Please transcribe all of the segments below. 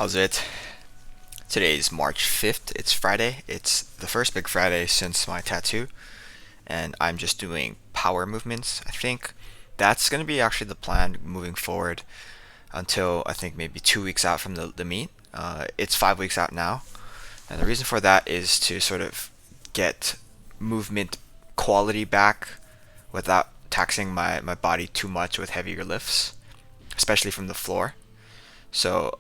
How's it? Today's March 5th. It's Friday. It's the first big Friday since my tattoo, and I'm just doing power movements. I think that's going to be actually the plan moving forward until I think maybe 2 weeks out from the meet. It's 5 weeks out now, and the reason for that is to sort of get movement quality back without taxing my body too much with heavier lifts, especially from the floor. So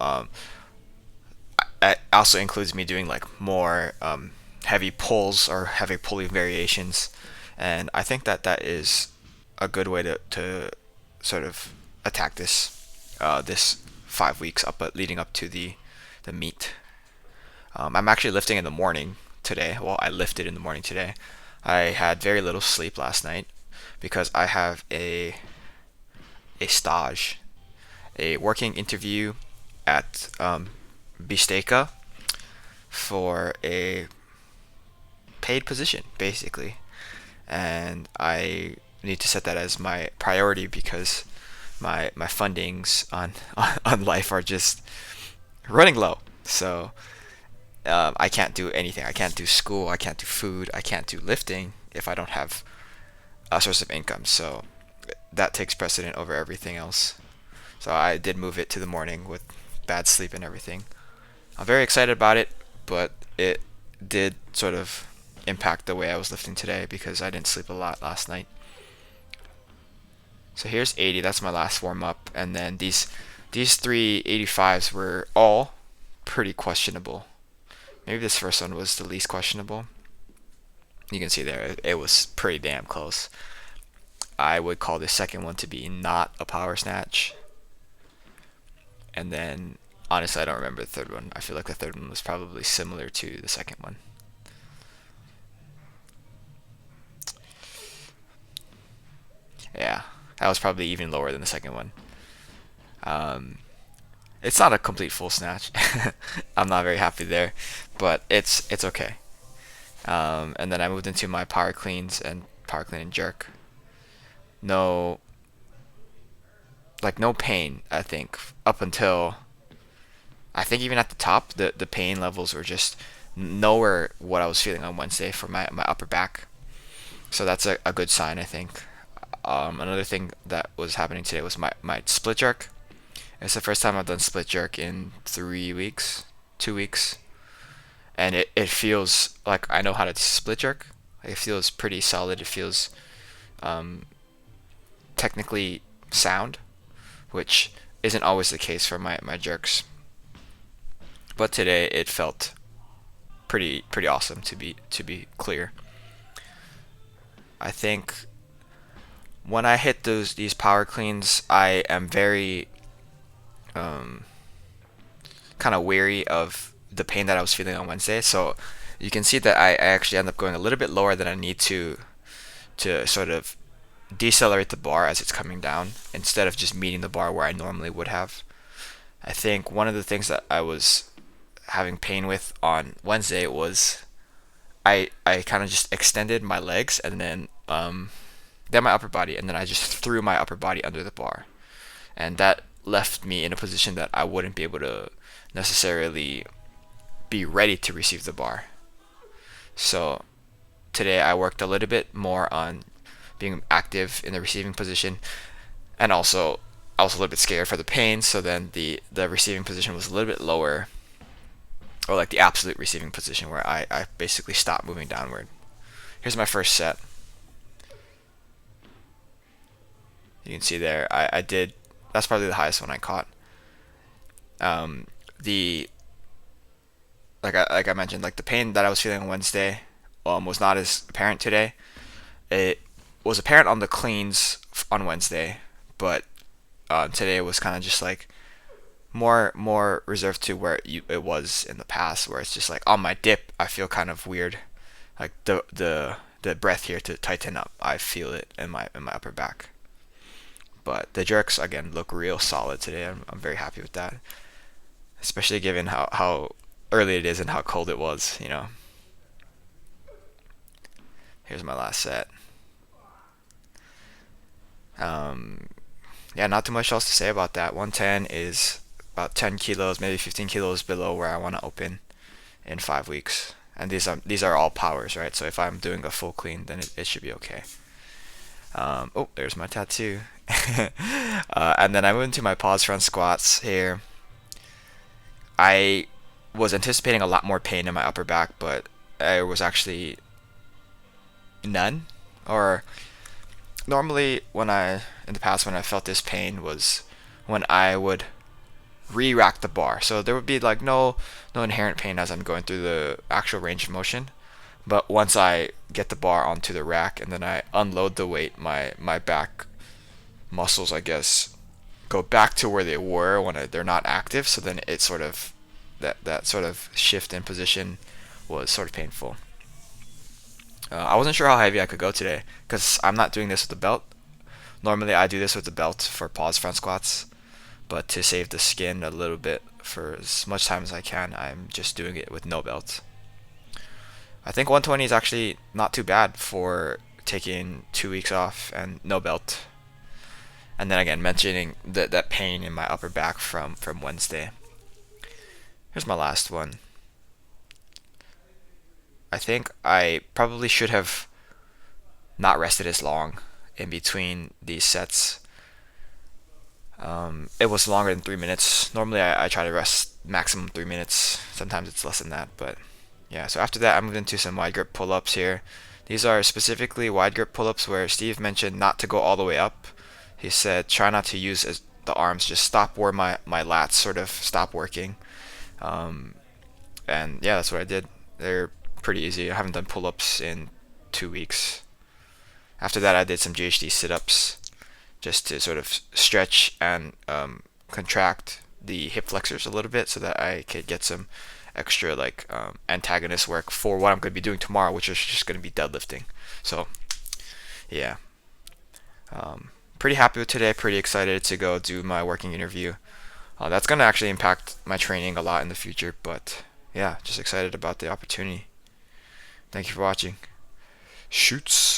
it also includes me doing like more heavy pulls or heavy pulling variations, and I think that is a good way to sort of attack this 5 weeks up leading up to the meet. I'm actually lifting in the morning today. Well, I lifted in the morning today. I had very little sleep last night because I have a stage, a working interview at Bisteka for a paid position, basically. And I need to set that as my priority because my fundings on life are just running low. So I can't do anything. I can't do school. I can't do food. I can't do lifting if I don't have a source of income. So that takes precedent over everything else. So I did move it to the morning with bad sleep and everything. I'm very excited about it, but it did sort of impact the way I was lifting today because I didn't sleep a lot last night. So here's 80. That's my last warm up, and then these three 85s were all pretty questionable. Maybe this first one was the least questionable. You can see there it was pretty damn close. I would call the second one to be not a power snatch. And then honestly, I don't remember the third one. I feel like the third one was probably similar to the second one. Yeah, that was probably even lower than the second one. Um, it's not a complete full snatch. I'm not very happy there, but it's okay. And then I moved into my power clean and jerk. No, like no pain. I think up until I think even at the top, the pain levels were just nowhere what I was feeling on Wednesday for my upper back. So that's a good sign, I think. Another thing that was happening today was my split jerk. It's the first time I've done split jerk in 3 weeks, 2 weeks, and it feels like I know how to split jerk. It feels pretty solid. It feels um, technically sound, which isn't always the case for my jerks. But today it felt pretty awesome to be clear. I think when I hit these power cleans, I am very um, kind of weary of the pain that I was feeling on Wednesday. So you can see that I actually end up going a little bit lower than I need to sort of decelerate the bar as it's coming down instead of just meeting the bar where I normally would have. I think one of the things that I was having pain with on Wednesday was I kind of just extended my legs and then my upper body, and then I just threw my upper body under the bar, and that left me in a position that I wouldn't be able to necessarily be ready to receive the bar. So today I worked a little bit more on being active in the receiving position, and also I was a little bit scared for the pain, so then the receiving position was a little bit lower, or like the absolute receiving position where I basically stopped moving downward. Here's my first set. You can see there I did, that's probably the highest one I caught. The like I mentioned, like the pain that I was feeling on Wednesday was not as apparent today. It was apparent on the cleans on Wednesday, but today it was kind of just like more reserved to where it was in the past, where it's just like on my dip I feel kind of weird, like the breath here to tighten up, I feel it in my upper back. But the jerks again look real solid today. I'm very happy with that, especially given how early it is and how cold it was. Here's my last set. Yeah, not too much else to say about that. 110 is about 10 kilos, maybe 15 kilos below where I want to open in 5 weeks. And these are all powers, right? So if I'm doing a full clean, then it should be okay. Oh, there's my tattoo. And then I moved into my pause front squats here. I was anticipating a lot more pain in my upper back, but there was actually none. Or normally in the past when I felt this pain was when I would re-rack the bar. So there would be like no inherent pain as I'm going through the actual range of motion. But once I get the bar onto the rack and then I unload the weight, my back muscles, I guess, go back to where they were when they're not active. So then it sort of that sort of shift in position was sort of painful. I wasn't sure how heavy I could go today because I'm not doing this with the belt. Normally I do this with the belt for pause front squats, but to save the skin a little bit for as much time as I can, I'm just doing it with no belt. I think 120 is actually not too bad for taking 2 weeks off and no belt. And then again, mentioning that pain in my upper back from Wednesday. Here's my last one. I think I probably should have not rested as long in between these sets. It was longer than 3 minutes. Normally I try to rest maximum 3 minutes. Sometimes it's less than that, but yeah. So after that, I moved into some wide grip pull-ups here. These are specifically wide grip pull-ups where Steve mentioned not to go all the way up. He said try not to use the arms, just stop where my lats sort of stop working. And yeah, that's what I did. They're pretty easy. I haven't done pull-ups in 2 weeks. After that, I did some GHD sit-ups just to sort of stretch and contract the hip flexors a little bit so that I could get some extra like antagonist work for what I'm going to be doing tomorrow, which is just going to be deadlifting. So yeah, pretty happy with today. Pretty excited to go do my working interview. That's going to actually impact my training a lot in the future, but yeah, just excited about the opportunity. Thank you for watching. Shoots.